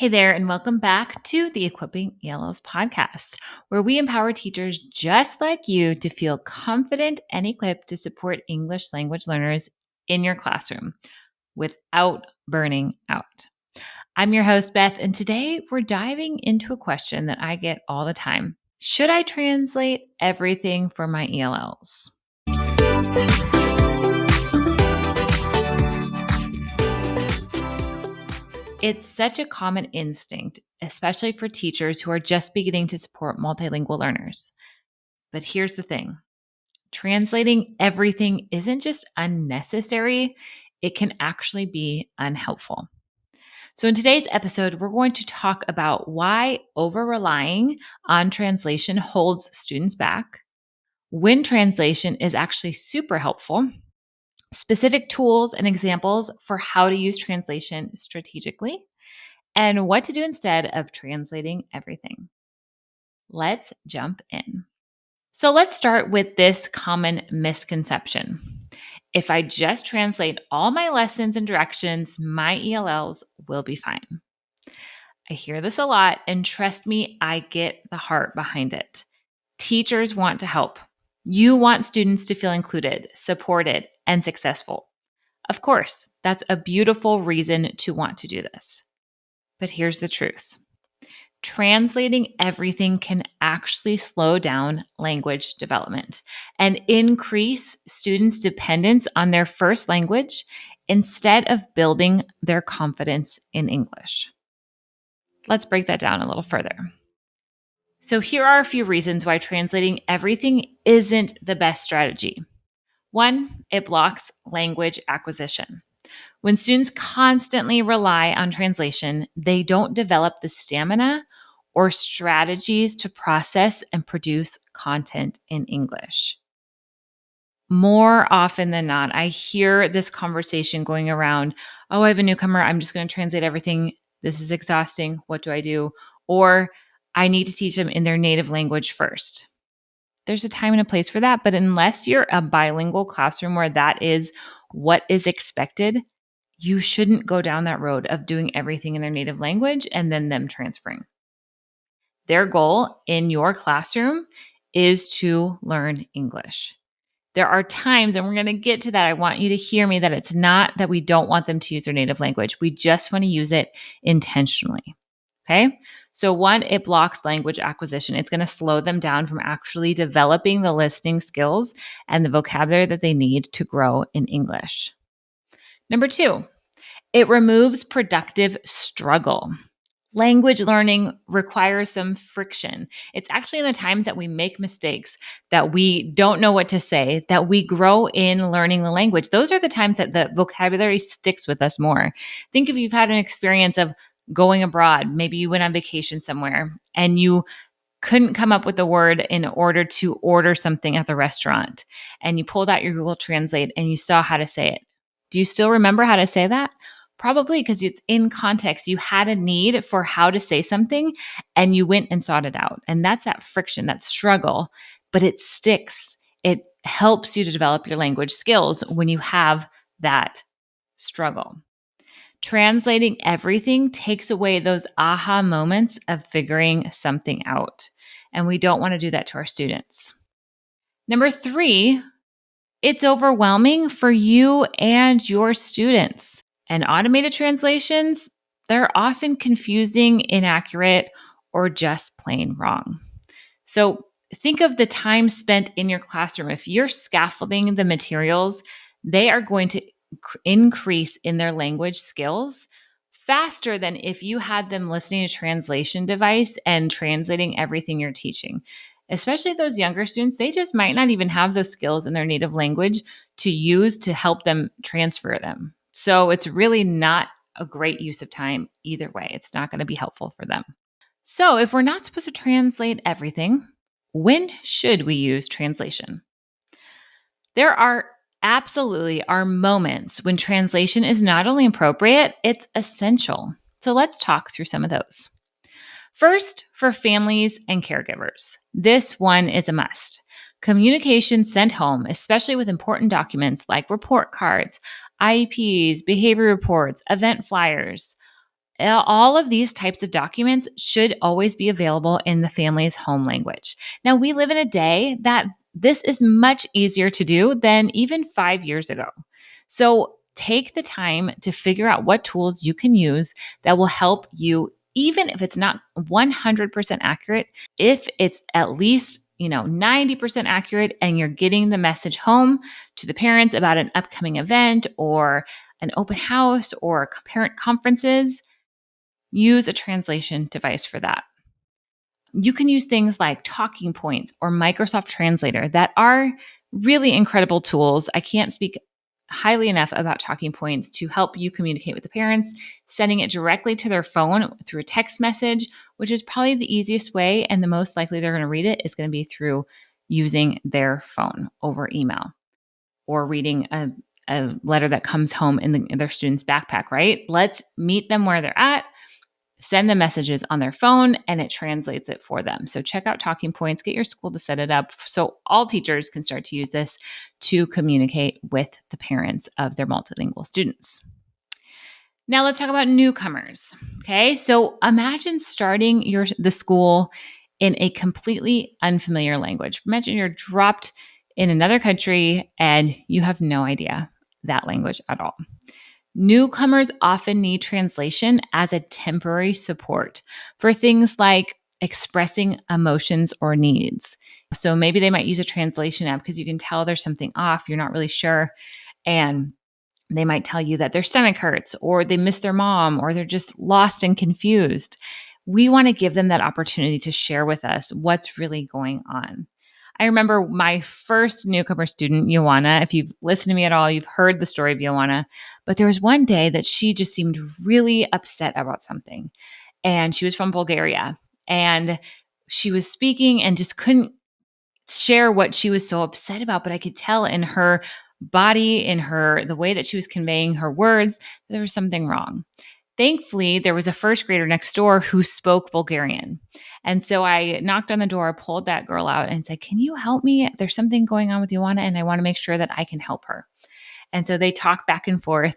Hey there, and welcome back to the Equipping ELLs podcast, where we empower teachers just like you to feel confident and equipped to support English language learners in your classroom without burning out. I'm your host, Beth, and today we're diving into a question that I get all the time. Should I translate everything for my ELLs? It's such a common instinct, especially for teachers who are just beginning to support multilingual learners. But here's the thing. Translating everything isn't just unnecessary, it can actually be unhelpful. So, in today's episode, we're going to talk about why over relying on translation holds students back, when translation is actually super helpful, specific tools and examples for how to use translation strategically, and what to do instead of translating everything. Let's jump in. So let's start with this common misconception. If I just translate all my lessons and directions, my ELLs will be fine. I hear this a lot, and trust me, I get the heart behind it. Teachers want to help. You want students to feel included, supported, and successful. Of course, that's a beautiful reason to want to do this. But here's the truth. Translating everything can actually slow down language development and increase students' dependence on their first language instead of building their confidence in English. Let's break that down a little further. So, here are a few reasons why translating everything isn't the best strategy. One, it blocks language acquisition. When students constantly rely on translation, they don't develop the stamina or strategies to process and produce content in English. More often than not, I hear this conversation going around, oh, I have a newcomer. I'm just going to translate everything. This is exhausting. What do I do? Or I need to teach them in their native language first. There's a time and a place for that. But unless you're a bilingual classroom where that is what is expected, you shouldn't go down that road of doing everything in their native language and then them transferring. Their goal in your classroom is to learn English. There are times, and we're going to get to that. I want you to hear me that it's not that we don't want them to use their native language. We just want to use it intentionally. Okay. So one, it blocks language acquisition. It's going to slow them down from actually developing the listening skills and the vocabulary that they need to grow in English. Number two, it removes productive struggle. Language learning requires some friction. It's actually in the times that we make mistakes, that we don't know what to say, that we grow in learning the language. Those are the times that the vocabulary sticks with us more. Think if you've had an experience of going abroad. Maybe you went on vacation somewhere and you couldn't come up with the word in order to order something at the restaurant. And you pulled out your Google Translate and you saw how to say it. Do you still remember how to say that? Probably because it's in context. You had a need for how to say something and you went and sought it out. And that's that friction, that struggle, but it sticks. It helps you to develop your language skills when you have that struggle. Translating everything takes away those aha moments of figuring something out. And we don't want to do that to our students. Number three, it's overwhelming for you and your students. And automated translations, they're often confusing, inaccurate, or just plain wrong. So think of the time spent in your classroom. If you're scaffolding the materials, they are going to increase in their language skills faster than if you had them listening to a translation device and translating everything you're teaching. Especially those younger students, they just might not even have those skills in their native language to use to help them transfer them. So it's really not a great use of time either way. It's not going to be helpful for them. So if we're not supposed to translate everything, when should we use translation? There absolutely are moments when translation is not only appropriate, it's essential. So let's talk through some of those. First, for families and caregivers, this one is a must. Communication sent home, especially with important documents like report cards, IEPs, behavior reports, event flyers, All of these types of documents should always be available in the family's home language. Now, we live in a day that this is much easier to do than even 5 years ago. So take the time to figure out what tools you can use that will help you, even if it's not 100% accurate, if it's at least 90% accurate and you're getting the message home to the parents about an upcoming event or an open house or parent conferences. Use a translation device for that. You can use things like TalkingPoints or Microsoft Translator that are really incredible tools. I can't speak highly enough about TalkingPoints to help you communicate with the parents, sending it directly to their phone through a text message, which is probably the easiest way, and the most likely they're going to read it is going to be through using their phone over email or reading a letter that comes home in their student's backpack, right? Let's meet them where they're at, send the messages on their phone, and it translates it for them. So check out TalkingPoints, get your school to set it up so all teachers can start to use this to communicate with the parents of their multilingual students. Now let's talk about newcomers. Okay, so imagine starting the school in a completely unfamiliar language. Imagine you're dropped in another country and you have no idea that language at all. Newcomers often need translation as a temporary support for things like expressing emotions or needs. So maybe they might use a translation app because you can tell there's something off, you're not really sure, and they might tell you that their stomach hurts or they miss their mom or they're just lost and confused. We want to give them that opportunity to share with us what's really going on. I remember my first newcomer student, Joanna. If you've listened to me at all, you've heard the story of Joanna. But there was one day that she just seemed really upset about something. And she was from Bulgaria. And she was speaking and just couldn't share what she was so upset about. But I could tell in her body, in the way that she was conveying her words, there was something wrong. Thankfully, there was a first grader next door who spoke Bulgarian. And so I knocked on the door, pulled that girl out, and said, "Can you help me? There's something going on with Joanna, and I want to make sure that I can help her." And so they talked back and forth.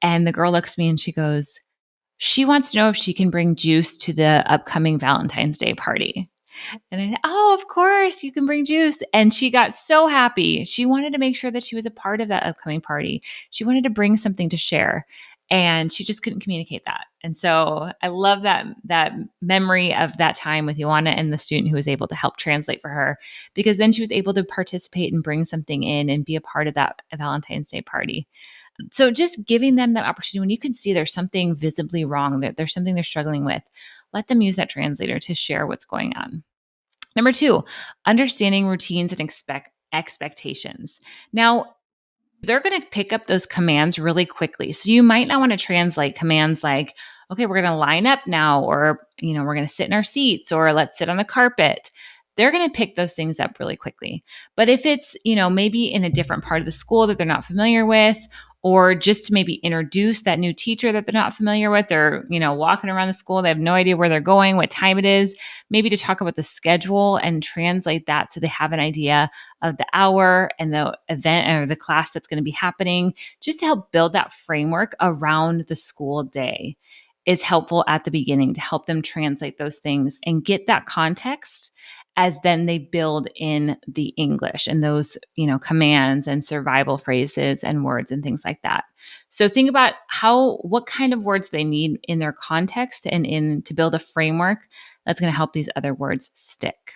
And the girl looks at me and she goes, "She wants to know if she can bring juice to the upcoming Valentine's Day party." And I said, "Oh, of course, you can bring juice." And she got so happy. She wanted to make sure that she was a part of that upcoming party. She wanted to bring something to share. And she just couldn't communicate that. And so I love that memory of that time with Joanna and the student who was able to help translate for her, because then she was able to participate and bring something in and be a part of that Valentine's Day party. So just giving them that opportunity when you can see there's something visibly wrong, that there's something they're struggling with, let them use that translator to share what's going on. Number 2, understanding routines and expectations. Now, they're going to pick up those commands really quickly. So you might not want to translate commands like, "Okay, we're going to line up now," or, "We're going to sit in our seats," or "let's sit on the carpet." They're going to pick those things up really quickly. But if it's, maybe in a different part of the school that they're not familiar with, or just to maybe introduce that new teacher that they're not familiar with, they're, walking around the school, they have no idea where they're going, what time it is, maybe to talk about the schedule and translate that so they have an idea of the hour and the event or the class that's going to be happening, just to help build that framework around the school day is helpful at the beginning to help them translate those things and get that context as then they build in the English and those, commands and survival phrases and words and things like that. So think about what kind of words they need in their context and to build a framework that's going to help these other words stick.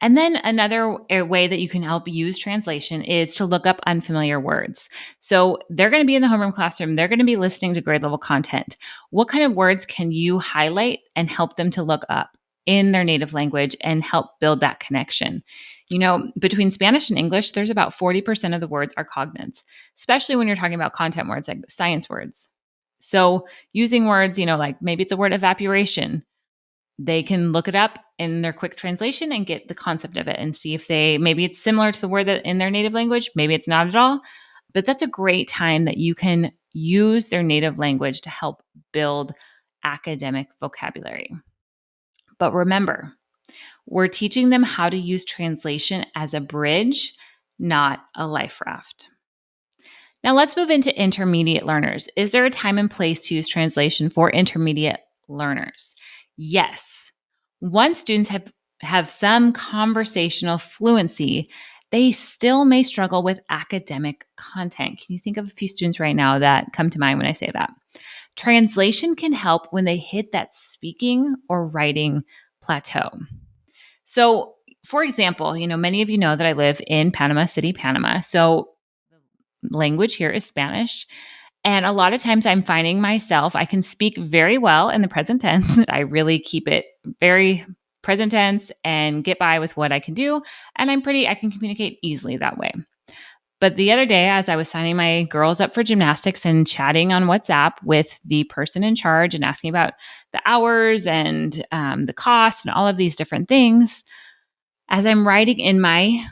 And then another way that you can help use translation is to look up unfamiliar words. So they're going to be in the homeroom classroom. They're going to be listening to grade level content. What kind of words can you highlight and help them to look up in their native language and help build that connection? Between Spanish and English, there's about 40% of the words are cognates, especially when you're talking about content words like science words. So using words, like maybe it's the word evaporation, they can look it up in their quick translation and get the concept of it and see if maybe it's similar to the word that in their native language, maybe it's not at all. But that's a great time that you can use their native language to help build academic vocabulary. But remember, we're teaching them how to use translation as a bridge, not a life raft. Now let's move into intermediate learners. Is there a time and place to use translation for intermediate learners? Yes. Once students have some conversational fluency, they still may struggle with academic content. Can you think of a few students right now that come to mind when I say that? Translation can help when they hit that speaking or writing plateau. So, for example, many of you know that I live in Panama City, Panama. So, the language here is Spanish. And a lot of times I'm finding myself, I can speak very well in the present tense. I really keep it very present tense and get by with what I can do. And I can communicate easily that way. But the other day, as I was signing my girls up for gymnastics and chatting on WhatsApp with the person in charge and asking about the hours and the cost and all of these different things, as I'm writing in my,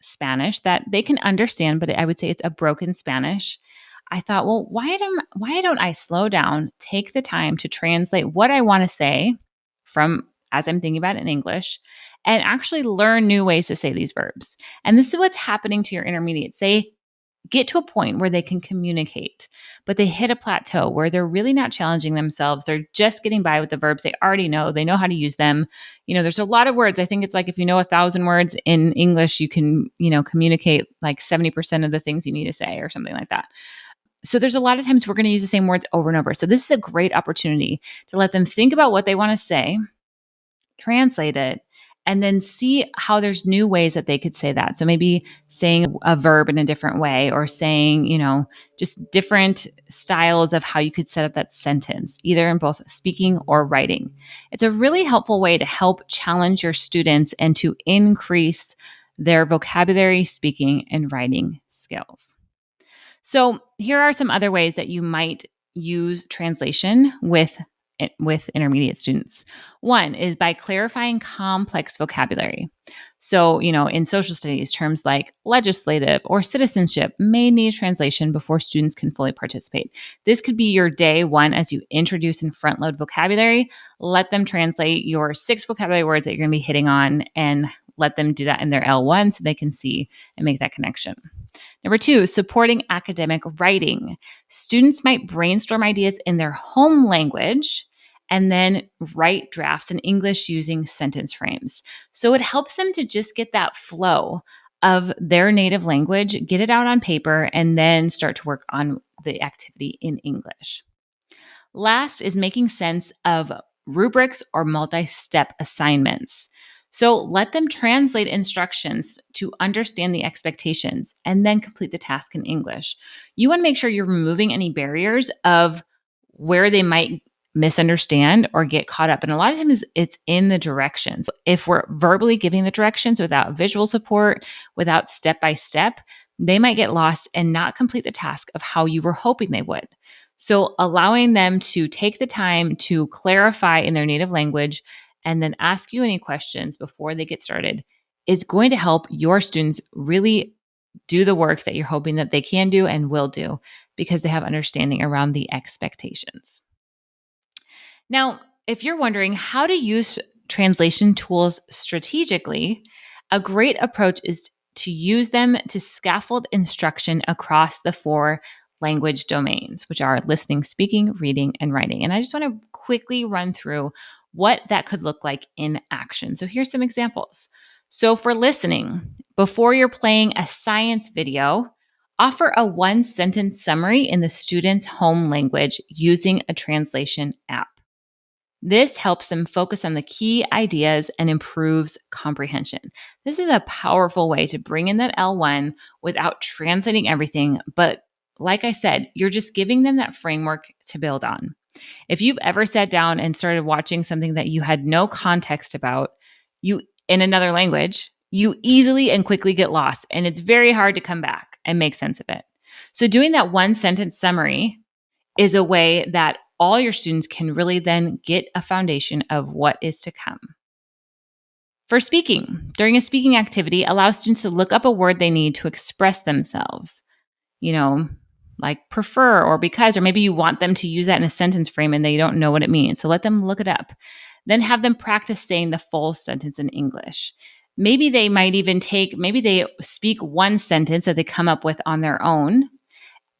Spanish that they can understand, but I would say it's a broken Spanish. I thought, well, why don't I slow down, take the time to translate what I want to say from as I'm thinking about it in English, and actually learn new ways to say these verbs. And this is what's happening to your intermediates. They get to a point where they can communicate, but they hit a plateau where they're really not challenging themselves. They're just getting by with the verbs they already know. They know how to use them. There's a lot of words. I think it's like if you know 1,000 words in English, you can, communicate like 70% of the things you need to say or something like that. So there's a lot of times we're going to use the same words over and over. So this is a great opportunity to let them think about what they want to say, translate it, and then see how there's new ways that they could say that. So maybe saying a verb in a different way or saying, just different styles of how you could set up that sentence, either in both speaking or writing. It's a really helpful way to help challenge your students and to increase their vocabulary, speaking, and writing skills. So here are some other ways that you might use translation with intermediate students. One is by clarifying complex vocabulary. So, in social studies, terms like legislative or citizenship may need translation before students can fully participate. This could be your day one as you introduce and front load vocabulary. Let them translate your 6 vocabulary words that you're going to be hitting on and let them do that in their L1 so they can see and make that connection. Number 2, supporting academic writing. Students might brainstorm ideas in their home language and then write drafts in English using sentence frames. So it helps them to just get that flow of their native language, get it out on paper, and then start to work on the activity in English. Last is making sense of rubrics or multi-step assignments. So let them translate instructions to understand the expectations and then complete the task in English. You want to make sure you're removing any barriers of where they might misunderstand or get caught up. And a lot of times it's in the directions. If we're verbally giving the directions without visual support, without step by step, they might get lost and not complete the task of how you were hoping they would. So allowing them to take the time to clarify in their native language and then ask you any questions before they get started is going to help your students really do the work that you're hoping that they can do and will do because they have understanding around the expectations. Now, if you're wondering how to use translation tools strategically, a great approach is to use them to scaffold instruction across the 4 language domains, which are listening, speaking, reading, and writing. And I just want to quickly run through what that could look like in action. So here's some examples. So for listening, before you're playing a science video, offer a 1-sentence summary in the student's home language using a translation app. This helps them focus on the key ideas and improves comprehension. This is a powerful way to bring in that L1 without translating everything. But like I said, you're just giving them that framework to build on. If you've ever sat down and started watching something that you had no context about, you in another language, you easily and quickly get lost, and it's very hard to come back and make sense of it. So doing that 1-sentence summary is a way that all your students can really then get a foundation of what is to come. For speaking, during a speaking activity, allow students to look up a word they need to express themselves, like prefer or because, or maybe you want them to use that in a sentence frame and they don't know what it means. So let them look it up. Then have them practice saying the full sentence in English. Maybe they might even maybe they speak one sentence that they come up with on their own.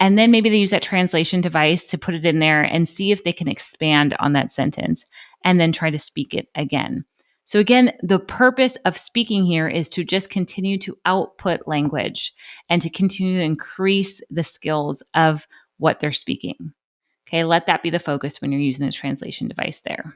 And then maybe they use that translation device to put it in there and see if they can expand on that sentence and then try to speak it again. So again, the purpose of speaking here is to just continue to output language and to continue to increase the skills of what they're speaking. Okay, let that be the focus when you're using the translation device there.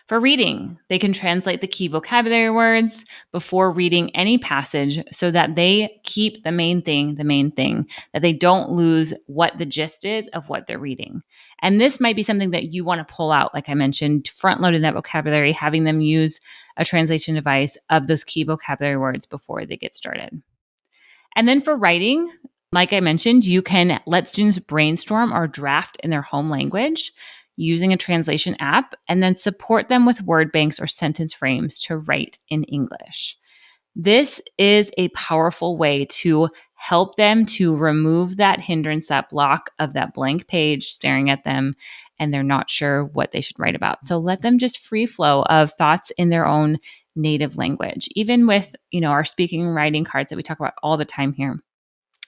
For reading, they can translate the key vocabulary words before reading any passage so that they keep the main thing, that they don't lose what the gist is of what they're reading. And this might be something that you want to pull out, like I mentioned, front loading that vocabulary, having them use a translation device of those key vocabulary words before they get started. And then for writing, like I mentioned, you can let students brainstorm or draft in their home language using a translation app, and then support them with word banks or sentence frames to write in English. This is a powerful way to help them to remove that hindrance, that block of that blank page staring at them, and they're not sure what they should write about. So let them just free flow of thoughts in their own native language. Even with, our speaking and writing cards that we talk about all the time here.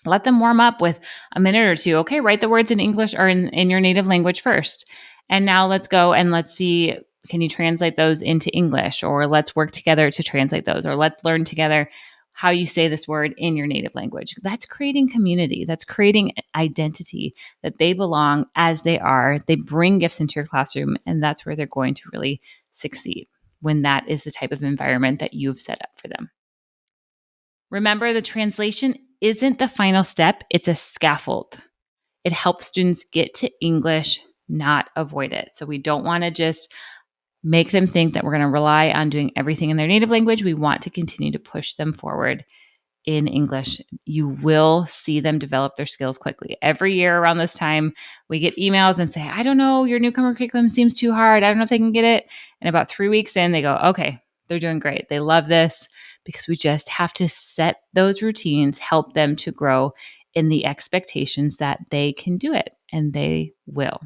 Let them warm up with a minute or two. Okay, write the words in English or in your native language first. And now let's go and let's see, can you translate those into English? Or let's work together to translate those. Or let's learn together how you say this word in your native language. That's creating community. That's creating identity, that they belong as they are. They bring gifts into your classroom, and that's where they're going to really succeed, when that is the type of environment that you've set up for them. Remember, the translation isn't the final step. It's a scaffold. It helps students get to English, not avoid it. So we don't want to just make them think that we're going to rely on doing everything in their native language. We want to continue to push them forward in English. You will see them develop their skills quickly. Every year around this time, we get emails and say, I don't know, your newcomer curriculum seems too hard. I don't know if they can get it. And about 3 weeks in, they go, okay, they're doing great. They love this, because we just have to set those routines, help them to grow in the expectations that they can do it, and they will.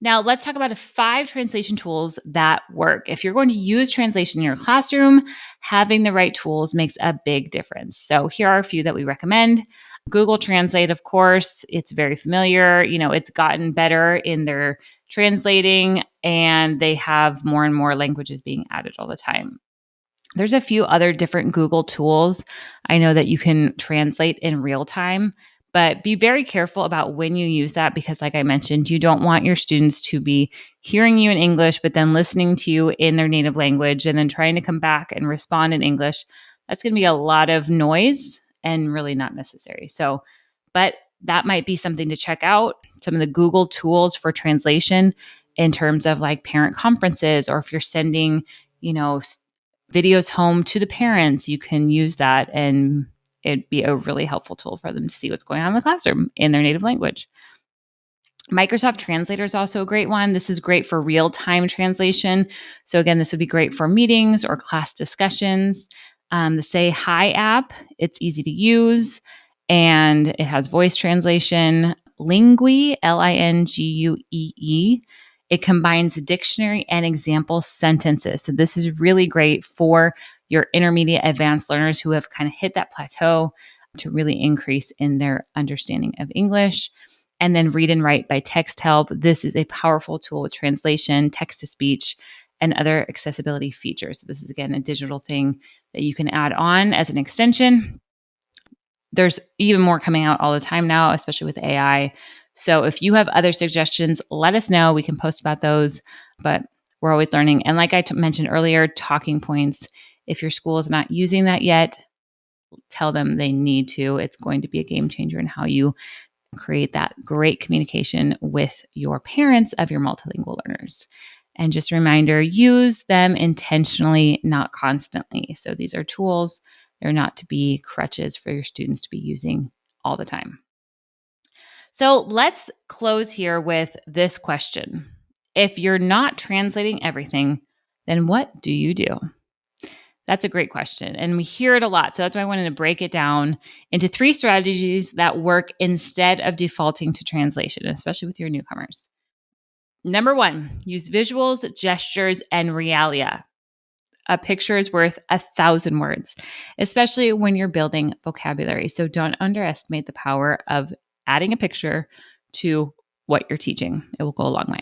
Now, let's talk about 5 translation tools that work. If you're going to use translation in your classroom, having the right tools makes a big difference. So here are a few that we recommend. Google Translate, of course, it's very familiar. It's gotten better in their translating, and they have more and more languages being added all the time. There's a few other different Google tools I know that you can translate in real time, but be very careful about when you use that, because like I mentioned, you don't want your students to be hearing you in English, but then listening to you in their native language and then trying to come back and respond in English. That's going to be a lot of noise and really not necessary. So, but that might be something to check out. Some of the Google tools for translation in terms of like parent conferences, or if you're sending, videos home to the parents, you can use that, and it'd be a really helpful tool for them to see what's going on in the classroom in their native language. Microsoft Translator is also a great one. This is great for real-time translation. So again, this would be great for meetings or class discussions. The Say Hi app, it's easy to use, and it has voice translation. Linguee, Linguee, it combines dictionary and example sentences. So this is really great for your intermediate advanced learners who have kind of hit that plateau to really increase in their understanding of English. And then Read and Write by Text Help. This is a powerful tool with translation, text to speech, and other accessibility features. So this is, again, a digital thing that you can add on as an extension. There's even more coming out all the time now, especially with AI. So if you have other suggestions, let us know. We can post about those, but we're always learning. And like I mentioned earlier, TalkingPoints, if your school is not using that yet, tell them they need to. It's going to be a game changer in how you create that great communication with your parents of your multilingual learners. And just a reminder, use them intentionally, not constantly. So these are tools. They're not to be crutches for your students to be using all the time. So let's close here with this question. If you're not translating everything, then what do you do? That's a great question. And we hear it a lot. So that's why I wanted to break it down into 3 strategies that work instead of defaulting to translation, especially with your newcomers. Number 1, use visuals, gestures, and realia. a picture is worth 1,000 words, especially when you're building vocabulary. So don't underestimate the power of adding a picture to what you're teaching. It will go a long way.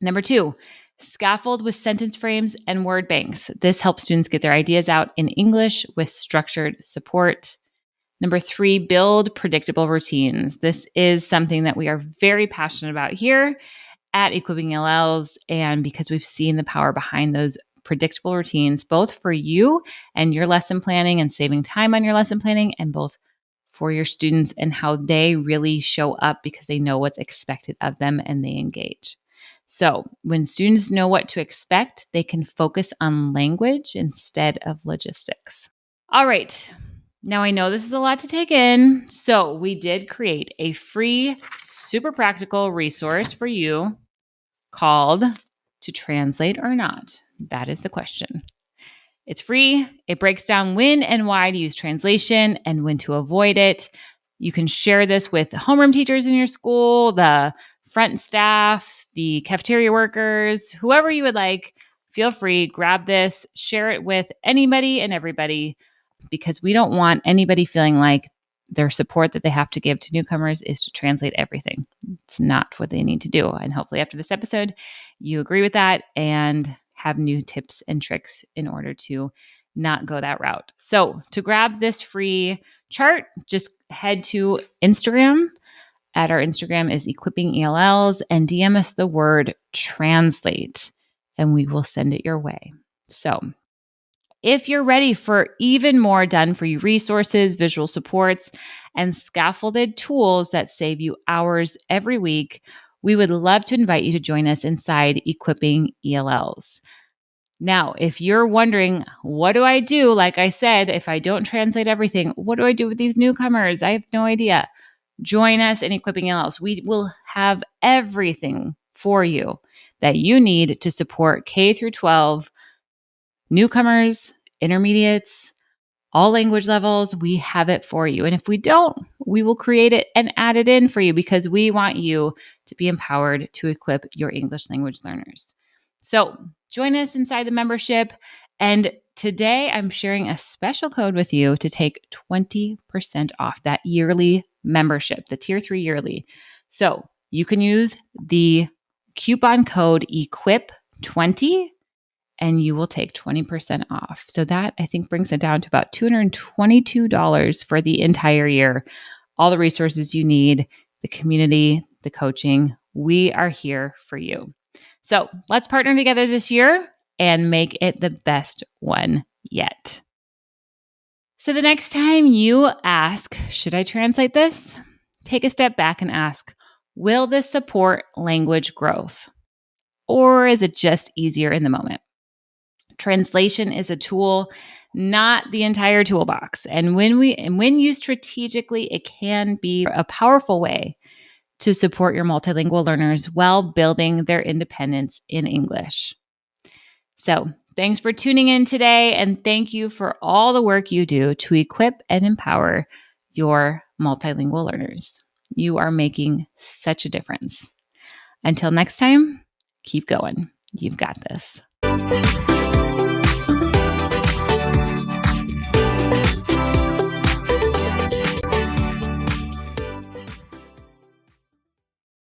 Number 2, scaffold with sentence frames and word banks. This helps students get their ideas out in English with structured support. Number 3, build predictable routines. This is something that we are very passionate about here at Equipping ELLs, and because we've seen the power behind those predictable routines, both for you and your lesson planning and saving time on your lesson planning, and both for your students and how they really show up because they know what's expected of them and they engage. So when students know what to expect, they can focus on language instead of logistics. All right. Now I know this is a lot to take in. So we did create a free, super practical resource for you called To Translate or Not? That is the question. It's free. It breaks down when and why to use translation and when to avoid it. You can share this with the homeroom teachers in your school, the front staff, the cafeteria workers, whoever you would like. Feel free, grab this, share it with anybody and everybody, because we don't want anybody feeling like their support that they have to give to newcomers is to translate everything. It's not what they need to do. And hopefully after this episode, you agree with that and have new tips and tricks in order to not go that route. So to grab this free chart, just head to Instagram. At our Instagram is Equipping ELLs, and DM us the word translate and we will send it your way. So if you're ready for even more done-for-you resources, visual supports, and scaffolded tools that save you hours every week, we would love to invite you to join us inside Equipping ELLs. Now, if you're wondering, what do I do? Like I said, if I don't translate everything, what do I do with these newcomers? I have no idea. Join us in Equipping ELLs. We will have everything for you that you need to support K through 12 newcomers, intermediates, all language levels. We have it for you. And if we don't, we will create it and add it in for you because we want you to be empowered to equip your English language learners. So join us inside the membership. And today I'm sharing a special code with you to take 20% off that yearly membership, the Tier 3 yearly. So you can use the coupon code EQUIP20 and you will take 20% off. So that, I think, brings it down to about $222 for the entire year. All the resources you need, the community, the coaching, we are here for you. So let's partner together this year and make it the best one yet. So the next time you ask, should I translate this? Take a step back and ask, will this support language growth? Or is it just easier in the moment? Translation is a tool, not the entire toolbox. And when used strategically, it can be a powerful way to support your multilingual learners while building their independence in English. So, thanks for tuning in today, and thank you for all the work you do to equip and empower your multilingual learners. You are making such a difference. Until next time, keep going. You've got this.